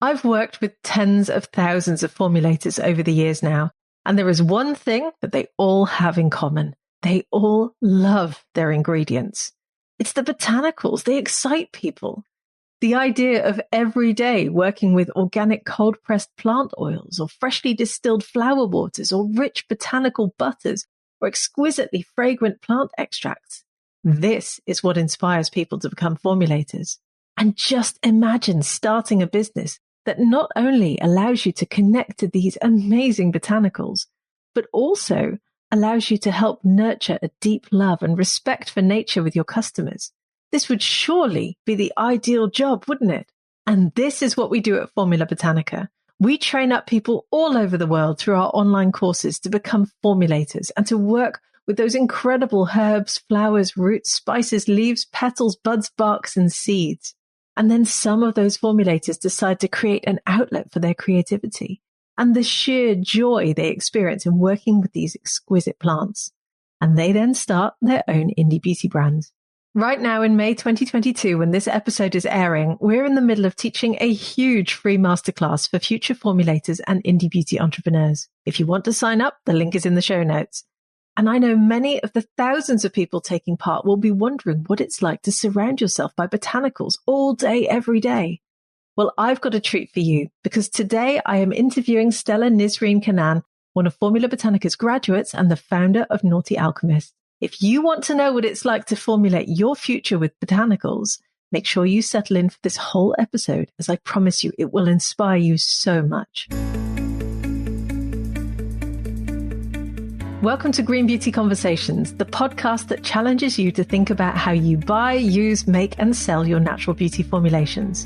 I've worked with tens of thousands of formulators over the years now, and there is one thing that they all have in common. They all love their ingredients. It's the botanicals. They excite people. The idea of every day working with organic cold-pressed plant oils or freshly distilled flower waters or rich botanical butters or exquisitely fragrant plant extracts. This is what inspires people to become formulators. And just imagine starting a business that not only allows you to connect to these amazing botanicals, but also allows you to help nurture a deep love and respect for nature with your customers. This would surely be the ideal job, wouldn't it? And this is what we do at Formula Botanica. We train up people all over the world through our online courses to become formulators and to work with those incredible herbs, flowers, roots, spices, leaves, petals, buds, barks, and seeds. And then some of those formulators decide to create an outlet for their creativity and the sheer joy they experience in working with these exquisite plants. And they then start their own indie beauty brands. Right now in May 2022, when this episode is airing, we're in the middle of teaching a huge free masterclass for future formulators and indie beauty entrepreneurs. If you want to sign up, the link is in the show notes. And I know many of the thousands of people taking part will be wondering what it's like to surround yourself by botanicals all day, every day. Well, I've got a treat for you because today I am interviewing Stella Nisreen Kanaan, one of Formula Botanica's graduates and the founder of Naughty Alchemist. If you want to know what it's like to formulate your future with botanicals, make sure you settle in for this whole episode, as I promise you it will inspire you so much. Welcome to Green Beauty Conversations, the podcast that challenges you to think about how you buy, use, make, and sell your natural beauty formulations.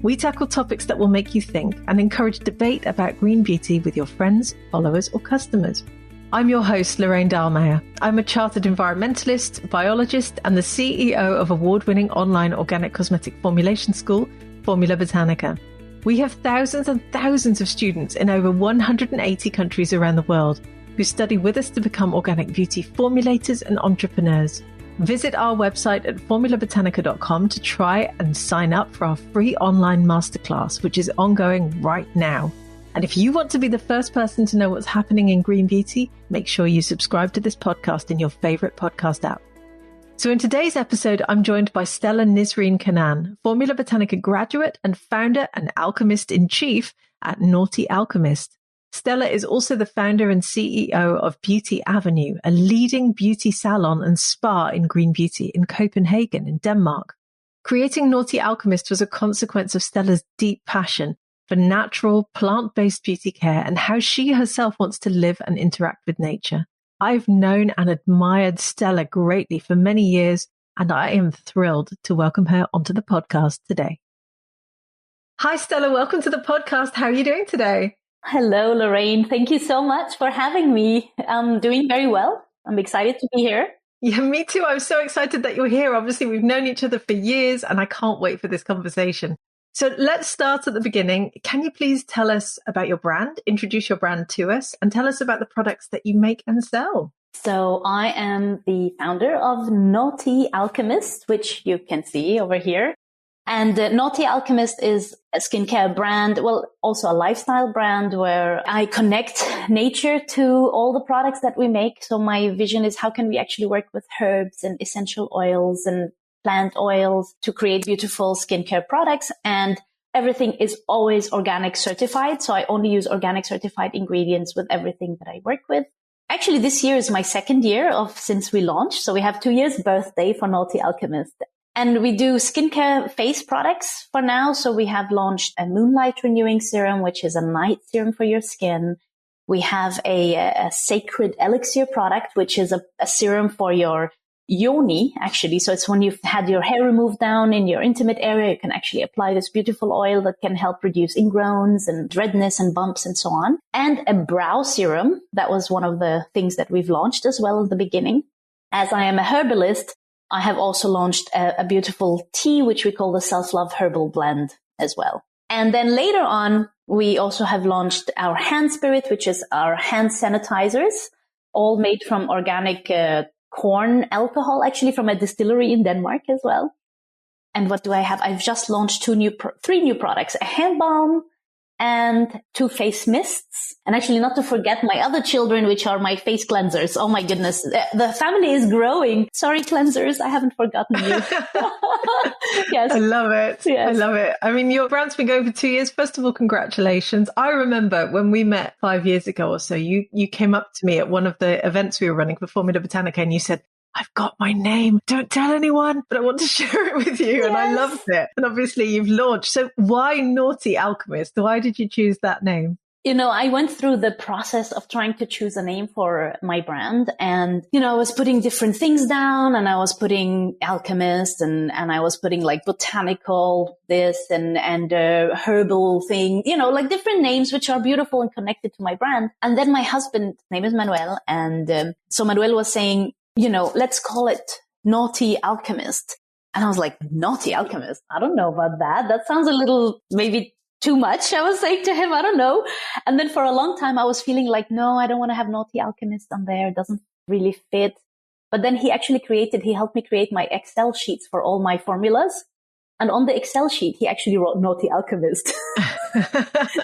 We tackle topics that will make you think and encourage debate about green beauty with your friends, followers, or customers. I'm your host, Lorraine Dallmeier. I'm a chartered environmentalist, biologist, and the CEO of award-winning online organic cosmetic formulation school, Formula Botanica. We have thousands and thousands of students in over 180 countries around the world who study with us to become organic beauty formulators and entrepreneurs. Visit our website at formulabotanica.com to try and sign up for our free online masterclass, which is ongoing right now. And if you want to be the first person to know what's happening in green beauty, make sure you subscribe to this podcast in your favorite podcast app. So in today's episode, I'm joined by Stella Nisreen Kanaan, Formula Botanica graduate and founder and alchemist in chief at Naughty Alchemist. Stella is also the founder and CEO of Beauty Avenue, a leading beauty salon and spa in green beauty in Copenhagen in Denmark. Creating Naughty Alchemist was a consequence of Stella's deep passion for natural, plant-based beauty care and how she herself wants to live and interact with nature. I've known and admired Stella greatly for many years, and I am thrilled to welcome her onto the podcast today. Hi, Stella. Welcome to the podcast. How are you doing today? Hello, Lorraine. Thank you so much for having me. I'm doing very well. I'm excited to be here. Yeah, me too. I'm so excited that you're here. Obviously, we've known each other for years, and I can't wait for this conversation. So let's start at the beginning. Can you please tell us about your brand, introduce your brand to us, and tell us about the products that you make and sell? So I am the founder of Naughty Alchemist, which you can see over here. And Naughty Alchemist is a skincare brand, well, also a lifestyle brand where I connect nature to all the products that we make. So my vision is how can we actually work with herbs and essential oils and plant oils to create beautiful skincare products, and everything is always organic certified. So I only use organic certified ingredients with everything that I work with. Actually, this year is my second year since we launched. So we have 2 years birthday for Naughty Alchemist. And we do skincare face products for now. So we have launched a Moonlight Renewing Serum, which is a night serum for your skin. We have a Sacred Elixir product, which is a serum for your yoni, actually. So it's when you've had your hair removed down in your intimate area, you can actually apply this beautiful oil that can help reduce ingrowns and redness and bumps and so on. And a brow serum. That was one of the things that we've launched as well at the beginning. As I am a herbalist, I have also launched a beautiful tea, which we call the Self-Love Herbal Blend as well. And then later on, we also have launched our Hand Spirit, which is our hand sanitizers, all made from organic corn alcohol, actually from a distillery in Denmark as well. And what do I have? I've just launched three new products, a hand balm and 2 face mists. And actually, not to forget my other children, which are my face cleansers. Oh my goodness. The family is growing. Sorry, cleansers. I haven't forgotten you. Yes. I love it. Yes. I love it. I mean, your brand's been going for 2 years. First of all, congratulations. I remember when we met 5 years ago or so, you came up to me at one of the events we were running for Formula Botanica and you said, I've got my name. Don't tell anyone, but I want to share it with you. Yes. And I loved it. And obviously you've launched. So why Naughty Alchemist? Why did you choose that name? I went through the process of trying to choose a name for my brand. And, I was putting different things down and I was putting Alchemist and I was putting like botanical, this and herbal thing, like different names, which are beautiful and connected to my brand. And then my husband's name is Manuel. And so Manuel was saying, let's call it Naughty Alchemist. And I was like, Naughty Alchemist? I don't know about that. That sounds a little maybe too much. I was saying to him, I don't know. And then for a long time, I was feeling like, no, I don't want to have Naughty Alchemist on there. It doesn't really fit. But then he helped me create my Excel sheets for all my formulas. And on the Excel sheet, he actually wrote Naughty Alchemist.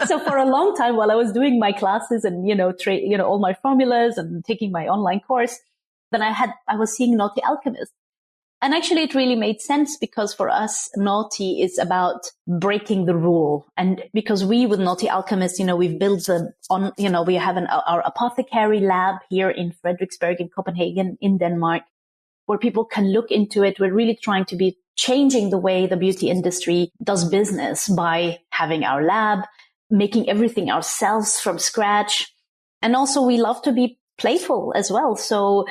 So for a long time, while I was doing my classes and, all my formulas and taking my online course, then I was seeing Naughty Alchemist. And actually it really made sense because for us, Naughty is about breaking the rule. And because with Naughty Alchemist, we've built we have our apothecary lab here in Frederiksberg in Copenhagen in Denmark, where people can look into it. We're really trying to be changing the way the beauty industry does business by having our lab, making everything ourselves from scratch. And also we love to be playful as well. So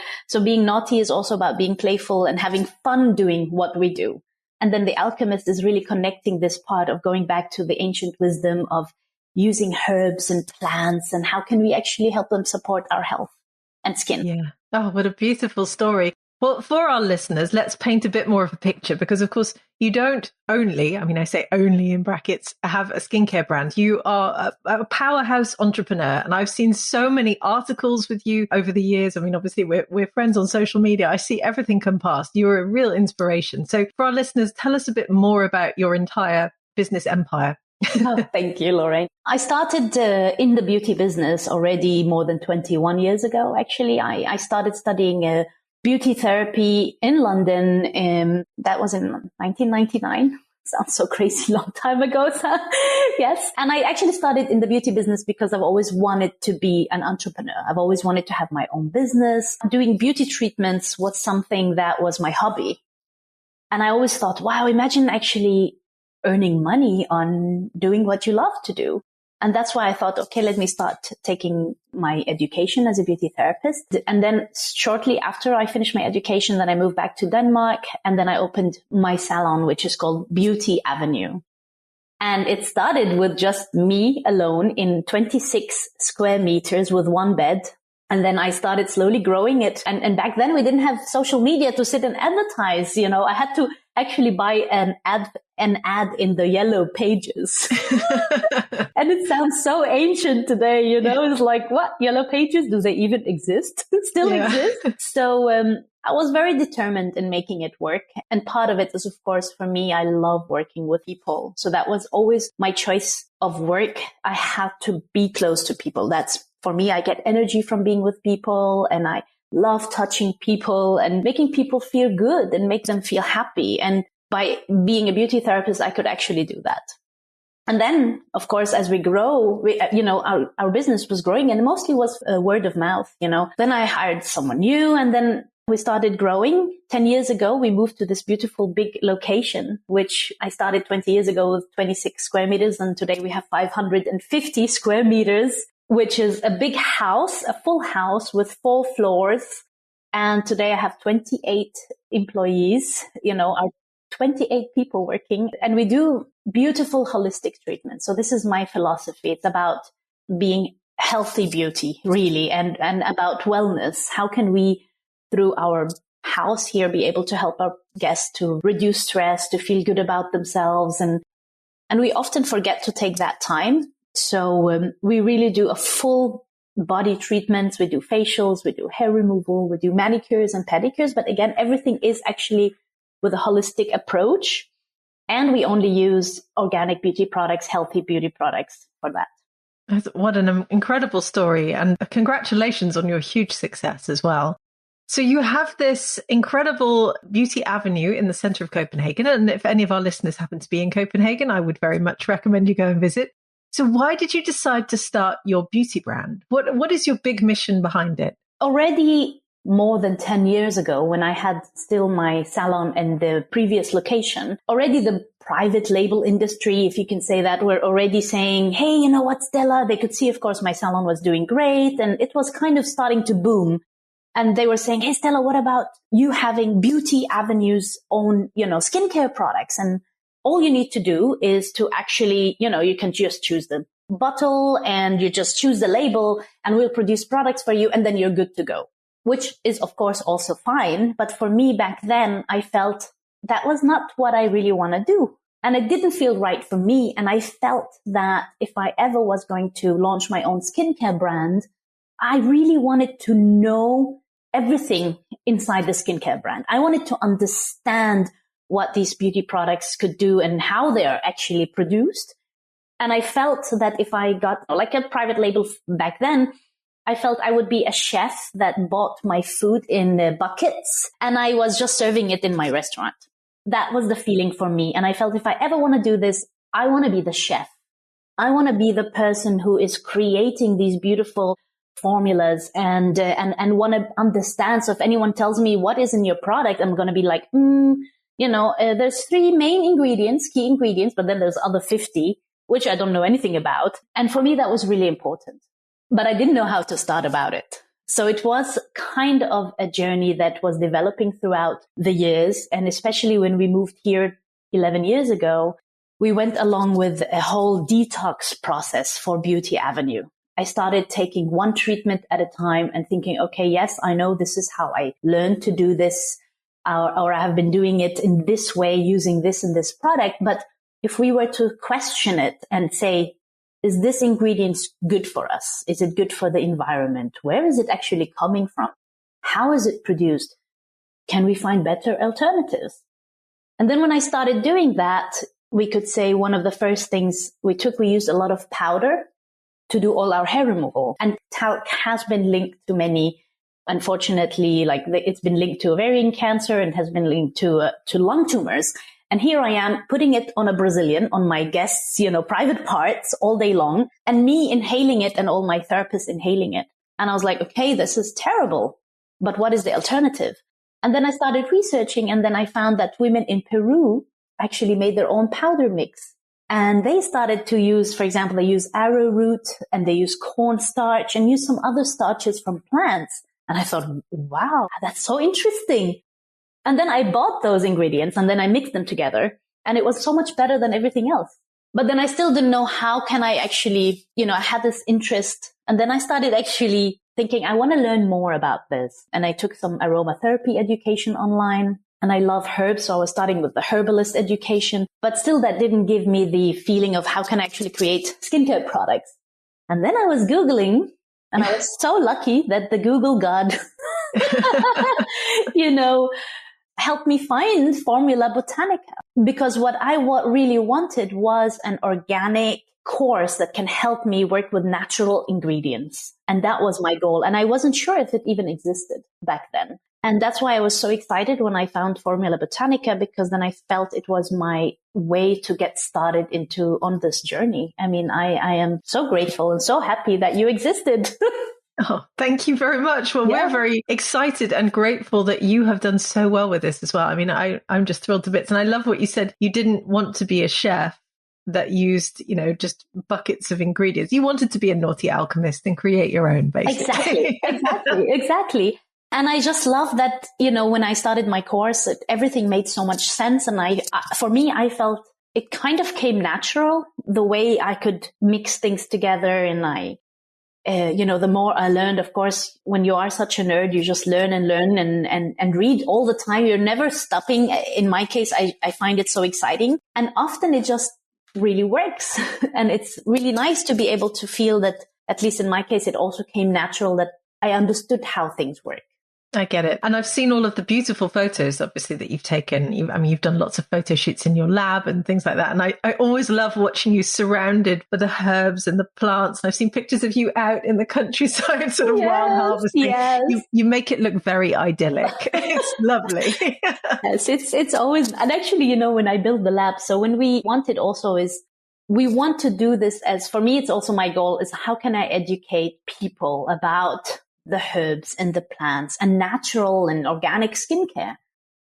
being naughty is also about being playful and having fun doing what we do. And then the Alchemist is really connecting this part of going back to the ancient wisdom of using herbs and plants and how can we actually help them support our health and skin. Yeah. Oh, what a beautiful story. Well, for our listeners, let's paint a bit more of a picture because, of course, you don't only, I say only in brackets, have a skincare brand. You are a powerhouse entrepreneur. And I've seen so many articles with you over the years. Obviously, we're friends on social media. I see everything come past. You're a real inspiration. So for our listeners, tell us a bit more about your entire business empire. Oh, thank you, Lorraine. I started in the beauty business already more than 21 years ago. Actually, I started studying beauty therapy in London. That was in 1999. Sounds so crazy long time ago. Yes. And I actually started in the beauty business because I've always wanted to be an entrepreneur. I've always wanted to have my own business. Doing beauty treatments was something that was my hobby. And I always thought, wow, imagine actually earning money on doing what you love to do. And that's why I thought, okay, let me start taking my education as a beauty therapist. And then shortly after I finished my education, then I moved back to Denmark and then I opened my salon, which is called Beauty Avenue. And it started with just me alone in 26 square meters with one bed. And then I started slowly growing it. And back then we didn't have social media to sit and advertise. I had to actually buy an ad in the yellow pages. And it sounds so ancient today, it's like, what? Yellow pages? Do they even exist? Still exist? So, I was very determined in making it work. And part of it is, of course, for me, I love working with people. So that was always my choice of work. I had to be close to people. That's for me, I get energy from being with people and I love touching people and making people feel good and make them feel happy. And by being a beauty therapist, I could actually do that. And then, of course, as we grow, our business was growing and mostly was word of mouth, Then I hired someone new and then we started growing. 10 years ago, we moved to this beautiful big location, which I started 20 years ago with 26 square meters. And today we have 550 square meters, which is a big house, a full house with 4 floors. And today I have 28 employees, our 28 people working, and we do beautiful holistic treatments. So this is my philosophy. It's about being healthy beauty, really, and about wellness. How can we, through our house here, be able to help our guests to reduce stress, to feel good about themselves? And we often forget to take that time. So we really do a full body treatments. We do facials, we do hair removal, we do manicures and pedicures. But again, everything is actually with a holistic approach. And we only use organic beauty products, healthy beauty products for that. What an incredible story. And congratulations on your huge success as well. So you have this incredible beauty avenue in the center of Copenhagen. And if any of our listeners happen to be in Copenhagen, I would very much recommend you go and visit. So why did you decide to start your beauty brand? What is your big mission behind it? Already more than 10 years ago, when I had still my salon in the previous location, already the private label industry, if you can say that, were already saying, hey, you know what, Stella? They could see, of course, my salon was doing great. And it was kind of starting to boom. And they were saying, hey, Stella, what about you having Beauty Avenue's own, skincare products? And all you need to do is to actually, you can just choose the bottle and you just choose the label and we'll produce products for you. And then you're good to go, which is, of course, also fine. But for me back then, I felt that was not what I really want to do. And it didn't feel right for me. And I felt that if I ever was going to launch my own skincare brand, I really wanted to know everything inside the skincare brand. I wanted to understand what these beauty products could do and how they are actually produced. And I felt that if I got like a private label back then, I felt I would be a chef that bought my food in buckets and I was just serving it in my restaurant. That was the feeling for me. And I felt if I ever want to do this, I want to be the chef. I want to be the person who is creating these beautiful formulas and want to understand. So if anyone tells me what is in your product, I'm going to be like, there's 3 main ingredients, key ingredients, but then there's other 50, which I don't know anything about. And for me, that was really important. But I didn't know how to start about it. So it was kind of a journey that was developing throughout the years. And especially when we moved here 11 years ago, we went along with a whole detox process for Beauty Avenue. I started taking one treatment at a time and thinking, okay, yes, I know this is how I learned to do this, or I have been doing it in this way using this and this product. But if we were to question it and say, is this ingredient good for us? Is it good for the environment? Where is it actually coming from? How is it produced? Can we find better alternatives? And then when I started doing that, we could say one of the first things we used a lot of powder to do all our hair removal. And talc has been linked to many, unfortunately, it's been linked to ovarian cancer and has been linked to lung tumors. And here I am putting it on a Brazilian, on my guests, private parts all day long, and me inhaling it and all my therapists inhaling it. And I was like, okay, this is terrible, but what is the alternative? And then I started researching, and then I found that women in Peru actually made their own powder mix. And they started to use, for example, they use arrowroot and they use cornstarch and use some other starches from plants. And I thought, wow, that's so interesting. And then I bought those ingredients and then I mixed them together and it was so much better than everything else. But then I still didn't know how can I actually, I had this interest. And then I started actually thinking, I want to learn more about this. And I took some aromatherapy education online and I love herbs. So I was starting with the herbalist education, but still that didn't give me the feeling of how can I actually create skincare products. And then I was Googling and I was so lucky that the Google God, helped me find Formula Botanica, because what I really wanted was an organic course that can help me work with natural ingredients. And that was my goal. And I wasn't sure if it even existed back then. And that's why I was so excited when I found Formula Botanica, because then I felt it was my way to get started on this journey. I mean, I am so grateful and so happy that you existed. Oh, thank you very much. Well, We're very excited and grateful that you have done so well with this as well. I mean, I'm just thrilled to bits. And I love what you said. You didn't want to be a chef that used, just buckets of ingredients. You wanted to be a naughty alchemist and create your own, basically. Exactly. And I just love that, when I started my course, everything made so much sense. And for me, I felt it kind of came natural, the way I could mix things together. And the more I learned, of course, when you are such a nerd, you just learn and read all the time. You're never stopping. In my case, I find it so exciting. And often it just really works. And it's really nice to be able to feel that, at least in my case, it also came natural that I understood how things work. I get it. And I've seen all of the beautiful photos, obviously, that you've taken. You've done lots of photo shoots in your lab and things like that. And I always love watching you surrounded by the herbs and the plants. And I've seen pictures of you out in the countryside, sort of wild harvesting. Yes. You make it look very idyllic. It's lovely. Yes, it's always, and actually, when I built the lab, so when we want it also is, we want to do this as, for me, it's also my goal is how can I educate people about the herbs and the plants and natural and organic skincare?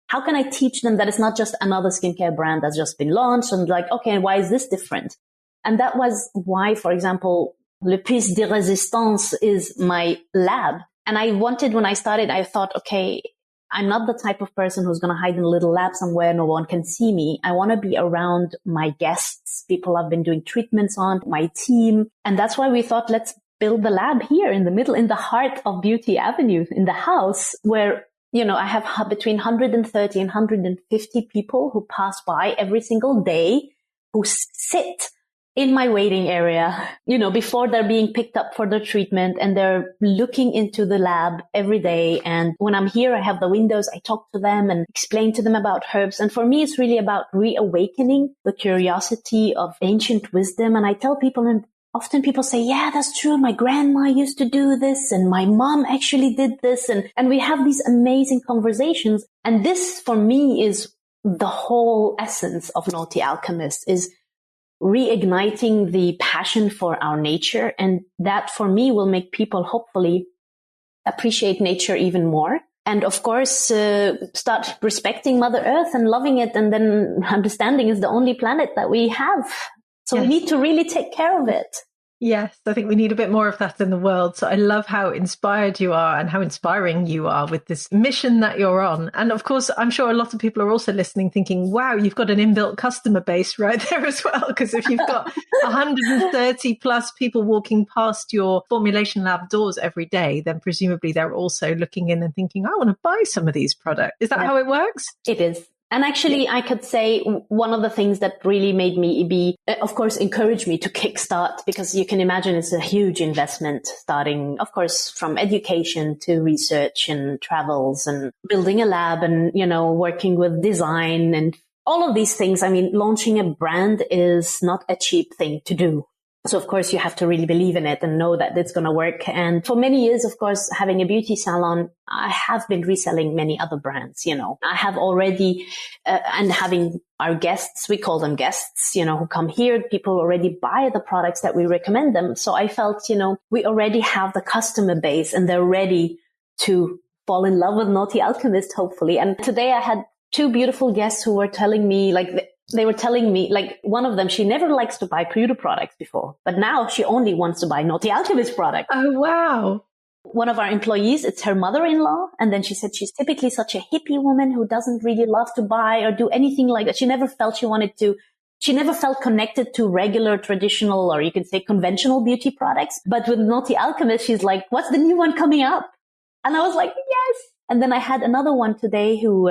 How can I teach them that it's not just another skincare brand that's just been launched and like, okay, why is this different? And that was why, for example, Le Piece de Résistance is my lab. And I wanted, when I started, I thought, okay, I'm not the type of person who's going to hide in a little lab somewhere no one can see me. I want to be around my guests, people I've been doing treatments on, my team. And that's why we thought, let's build the lab here in the middle, in the heart of Beauty Avenue, in the house where, I have between 130 and 150 people who pass by every single day, who sit in my waiting area, before they're being picked up for their treatment, and they're looking into the lab every day. And when I'm here, I have the windows, I talk to them and explain to them about herbs. And for me, it's really about reawakening the curiosity of ancient wisdom. And I tell people, and often people say, yeah, that's true. My grandma used to do this and my mom actually did this. And we have these amazing conversations. And this for me is the whole essence of Naughty Alchemist, is reigniting the passion for our nature. And that for me will make people hopefully appreciate nature even more. And of course, start respecting Mother Earth and loving it. And then understanding is the only planet that we have. So we need to really take care of it. Yes, I think we need a bit more of that in the world. So I love how inspired you are and how inspiring you are with this mission that you're on. And of course, I'm sure a lot of people are also listening thinking, wow, you've got an inbuilt customer base right there as well. Because if you've got 130 plus people walking past your formulation lab doors every day, then presumably they're also looking in and thinking, I want to buy some of these products. Is that how it works? It is. And actually, I could say one of the things that really made me of course, encourage me to kickstart, because you can imagine it's a huge investment starting, of course, from education to research and travels and building a lab and, working with design and all of these things. I mean, launching a brand is not a cheap thing to do. So, of course, you have to really believe in it and know that it's going to work. And for many years, of course, having a beauty salon, I have been reselling many other brands, I have already, and having our guests, we call them guests, who come here, people already buy the products that we recommend them. So I felt, we already have the customer base and they're ready to fall in love with Naughty Alchemist, hopefully. And today I had two beautiful guests who were telling me, they were telling me, one of them, she never likes to buy beauty products before, but now she only wants to buy Naughty Alchemist products. Oh, wow. One of our employees, it's her mother-in-law. And then she said she's typically such a hippie woman who doesn't really love to buy or do anything like that. She never felt she never felt connected to regular, traditional, or you can say conventional beauty products. But with Naughty Alchemist, she's like, what's the new one coming up? And I was like, yes. And then I had another one today who,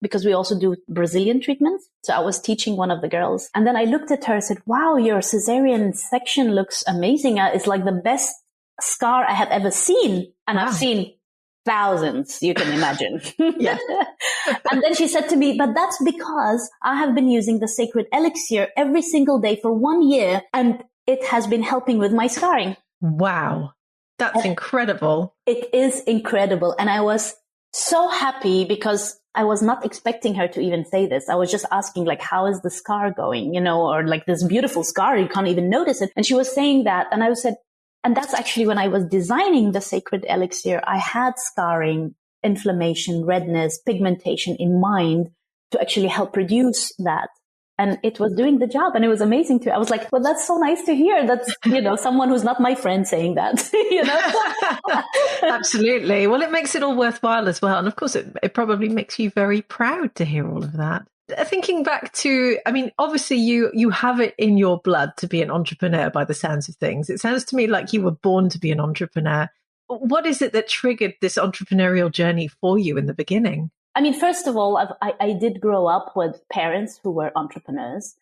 because we also do Brazilian treatments. So I was teaching one of the girls. And then I looked at her and said, wow, your cesarean section looks amazing. It's like the best scar I have ever seen. And wow. I've seen thousands, you can imagine. Yeah. And then she said to me, but that's because I have been using the sacred elixir every single day for 1 year. And it has been helping with my scarring. Wow. That's incredible. It is incredible. And I was so happy because I was not expecting her to even say this. I was just asking, how is the scar going? Or this beautiful scar, you can't even notice it. And she was saying that. And I said, and that's actually when I was designing the sacred elixir, I had scarring, inflammation, redness, pigmentation in mind to actually help reduce that. And it was doing the job, and it was amazing too. I was like, well, that's so nice to hear. That's, someone who's not my friend saying that, Absolutely. Well, it makes it all worthwhile as well. And of course, it probably makes you very proud to hear all of that. Thinking back to, obviously you have it in your blood to be an entrepreneur by the sounds of things. It sounds to me like you were born to be an entrepreneur. What is it that triggered this entrepreneurial journey for you in the beginning? First of all, I did grow up with parents who were entrepreneurs.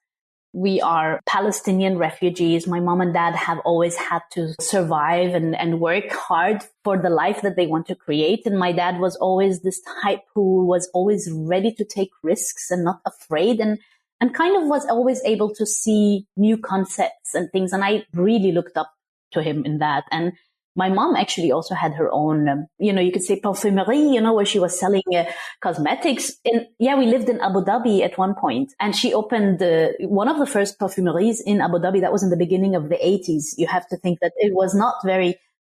We are Palestinian refugees. My mom and dad have always had to survive and work hard for the life that they want to create. And my dad was always this type who was always ready to take risks and not afraid, and kind of was always able to see new concepts and things. And I really looked up to him in that. And my mom actually also had her own, you could say parfumerie, where she was selling cosmetics. We lived in Abu Dhabi at one point, and she opened one of the first parfumeries in Abu Dhabi. That was in the beginning of the 80s. You have to think that it was not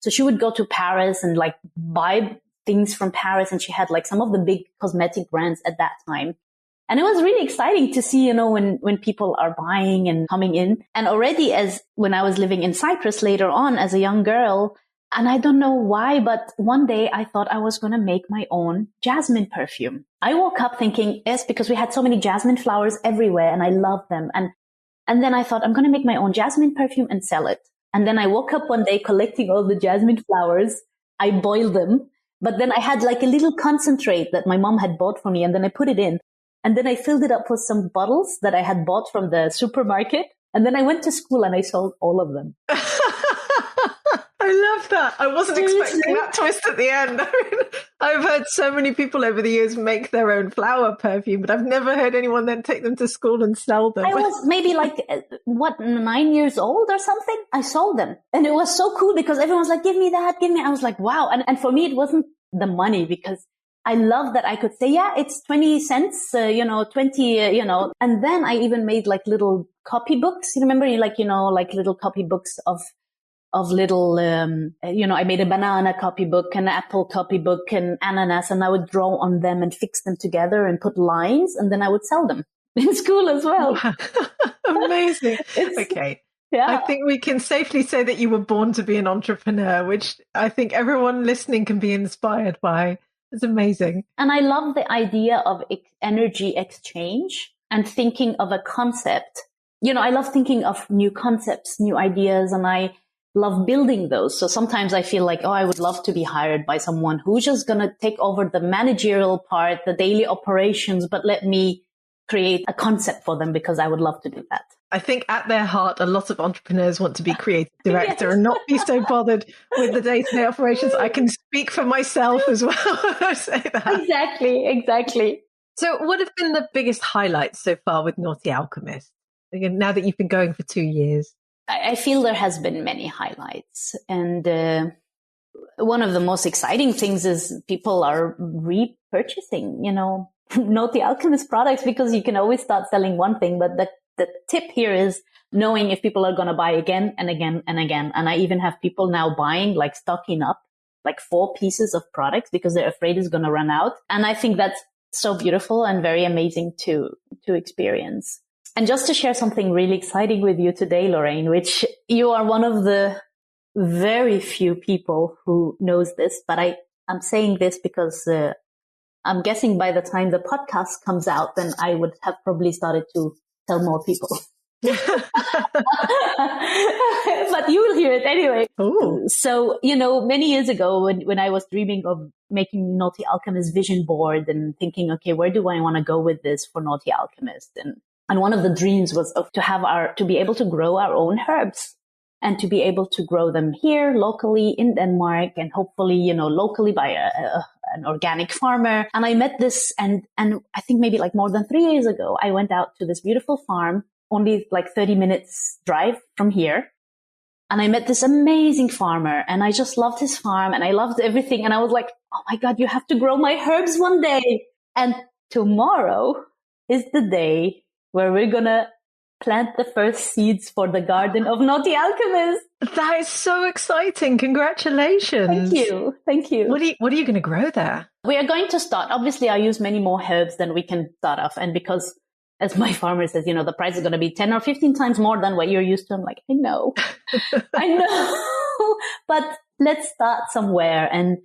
so she would go to Paris and like buy things from Paris, and she had like some of the big cosmetic brands at that time. And it was really exciting to see, when people are buying and coming in. And already when I was living in Cyprus later on as a young girl, and I don't know why, but one day I thought I was going to make my own jasmine perfume. I woke up thinking, yes, because we had so many jasmine flowers everywhere and I love them. And then I thought I'm going to make my own jasmine perfume and sell it. And then I woke up one day collecting all the jasmine flowers. I boiled them, but then I had like a little concentrate that my mom had bought for me. And then I put it in, and then I filled it up with some bottles that I had bought from the supermarket. And then I went to school and I sold all of them. I love that. I wasn't expecting that twist at the end. I've heard so many people over the years make their own flower perfume, but I've never heard anyone then take them to school and sell them. I was maybe 9 years old or something. I sold them. And it was so cool because everyone was like, give me that, give me. I was like, wow. And for me, it wasn't the money, because I love that I could say, yeah, it's 20 cents, 20, and then I even made like little copybooks. You remember, like little copybooks of little, I made a banana copybook, an apple copybook, and ananas, and I would draw on them and fix them together and put lines, and then I would sell them in school as well. Wow. Amazing. Okay. Yeah. I think we can safely say that you were born to be an entrepreneur, which I think everyone listening can be inspired by. It's amazing. And I love the idea of energy exchange and thinking of a concept. I love thinking of new concepts, new ideas, and I love building those. So sometimes I feel like, I would love to be hired by someone who's just going to take over the managerial part, the daily operations, but let me create a concept for them, because I would love to do that. I think at their heart, a lot of entrepreneurs want to be creative director yes. and not be so bothered with the day-to-day operations. I can speak for myself as well. I say that. Exactly. So what have been the biggest highlights so far with Naughty Alchemist, now that you've been going for 2 years? I feel there has been many highlights. And one of the most exciting things is people are repurchasing, Naughty Alchemist products, because you can always start selling one thing, but the tip here is knowing if people are going to buy again and again and again. And I even have people now buying, like stocking up like 4 pieces of products because they're afraid it's going to run out. And I think that's so beautiful and very amazing to experience. And just to share something really exciting with you today, Lorraine, which you are one of the very few people who knows this, but I'm saying this because I'm guessing by the time the podcast comes out, then I would have probably started to tell more people. But you will hear it anyway. Ooh. So, many years ago when I was dreaming of making Naughty Alchemist vision board and thinking, okay, where do I want to go with this for Naughty Alchemist? And one of the dreams was to be able to grow our own herbs and to be able to grow them here locally in Denmark, and hopefully, locally by an organic farmer. And I met this, and I think maybe like more than 3 years ago, I went out to this beautiful farm, only like 30 minutes drive from here. And I met this amazing farmer, and I just loved his farm and I loved everything. And I was like, oh my God, you have to grow my herbs one day. And tomorrow is the day where we're going to plant the first seeds for the garden of Naughty Alchemist. That is so exciting. Congratulations. Thank you. What are you going to grow there? We are going to start. Obviously, I use many more herbs than we can start off. And because, as my farmer says, the price is going to be 10 or 15 times more than what you're used to. I'm like, I know. But let's start somewhere. And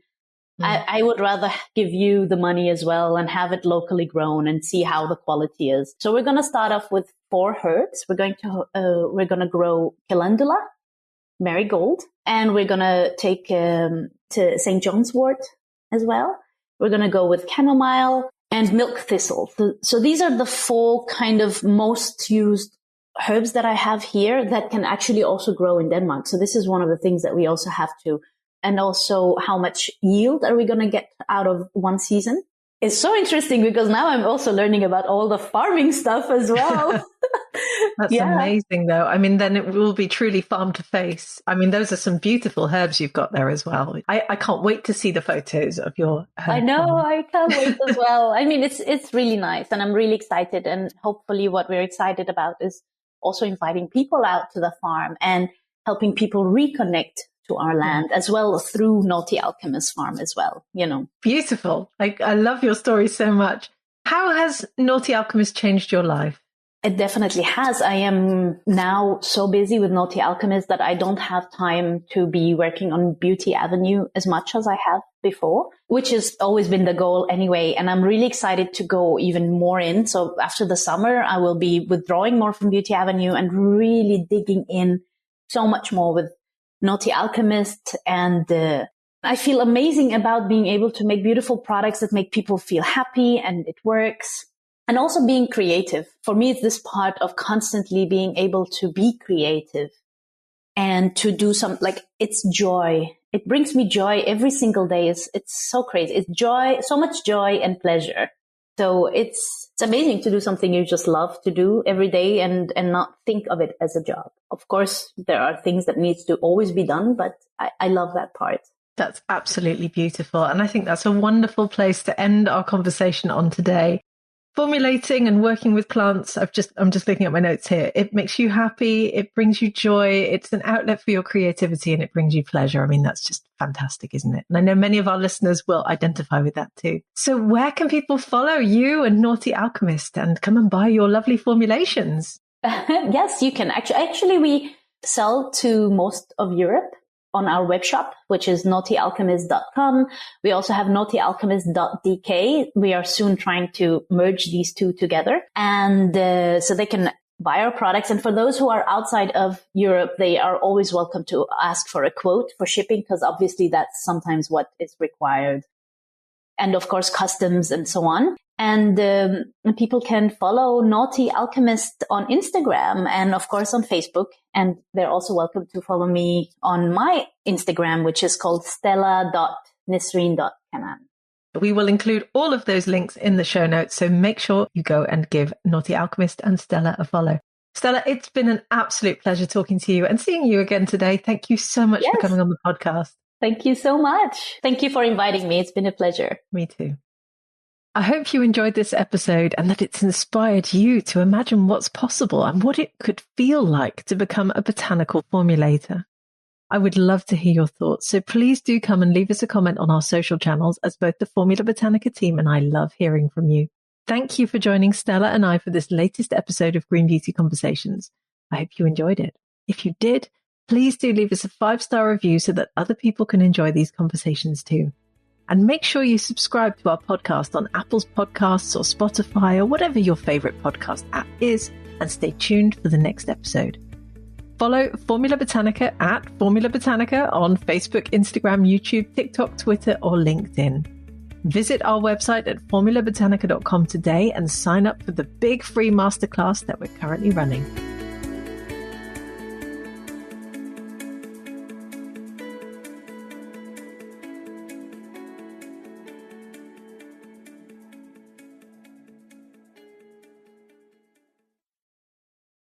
I would rather give you the money as well and have it locally grown and see how the quality is. So we're going to start off with 4 herbs. We're going to grow calendula, marigold, and we're going to take to St. John's wort as well. We're going to go with chamomile and milk thistle. So these are the 4 kind of most used herbs that I have here that can actually also grow in Denmark. So this is one of the things that we also have to, and also how much yield are we going to get out of one season? It's so interesting because now I'm also learning about all the farming stuff as well. That's amazing though. I mean, then it will be truly farm to face. I mean, those are some beautiful herbs you've got there as well. I can't wait to see the photos of your herb I know, farm. I can't wait as well. I mean, it's really nice and I'm really excited. And hopefully what we're excited about is also inviting people out to the farm and helping people reconnect to our land as well through Naughty Alchemist Farm as well, you know. Beautiful. I love your story so much. How has Naughty Alchemist changed your life? It definitely has. I am now so busy with Naughty Alchemist that I don't have time to be working on Beauty Avenue as much as I have before, which has always been the goal anyway. And I'm really excited to go even more in. So after the summer, I will be withdrawing more from Beauty Avenue and really digging in so much more with Naughty Alchemist. And I feel amazing about being able to make beautiful products that make people feel happy and it works. And also being creative. For me, it's this part of constantly being able to be creative and to do it's joy. It brings me joy every single day. It's so crazy. It's joy, so much joy and pleasure. So it's amazing to do something you just love to do every day and not think of it as a job. Of course, there are things that needs to always be done, but I love that part. That's absolutely beautiful. And I think that's a wonderful place to end our conversation on today. Formulating and working with plants, I'm just looking at my notes here. It makes you happy. It brings you joy. It's an outlet for your creativity and it brings you pleasure. I mean, that's just fantastic, isn't it? And I know many of our listeners will identify with that too. So where can people follow you and Naughty Alchemist and come and buy your lovely formulations? Yes, you can. Actually, we sell to most of Europe on our web shop, which is naughtyalchemist.com. We also have naughtyalchemist.dk. We are soon trying to merge these two together. And so they can buy our products. And for those who are outside of Europe, they are always welcome to ask for a quote for shipping, because obviously that's sometimes what is required. And of course, customs and so on. And people can follow Naughty Alchemist on Instagram and of course on Facebook. And they're also welcome to follow me on my Instagram, which is called stella.nisreen.kanaan. We will include all of those links in the show notes. So make sure you go and give Naughty Alchemist and Stella a follow. Stella, it's been an absolute pleasure talking to you and seeing you again today. Thank you so much for coming on the podcast. Thank you so much. Thank you for inviting me. It's been a pleasure. Me too. I hope you enjoyed this episode and that it's inspired you to imagine what's possible and what it could feel like to become a botanical formulator. I would love to hear your thoughts, so please do come and leave us a comment on our social channels, as both the Formula Botanica team and I love hearing from you. Thank you for joining Stella and I for this latest episode of Green Beauty Conversations. I hope you enjoyed it. If you did, please do leave us a 5-star review so that other people can enjoy these conversations too. And make sure you subscribe to our podcast on Apple's Podcasts or Spotify or whatever your favorite podcast app is, and stay tuned for the next episode. Follow Formula Botanica at Formula Botanica on Facebook, Instagram, YouTube, TikTok, Twitter, or LinkedIn. Visit our website at formulabotanica.com today and sign up for the big free masterclass that we're currently running.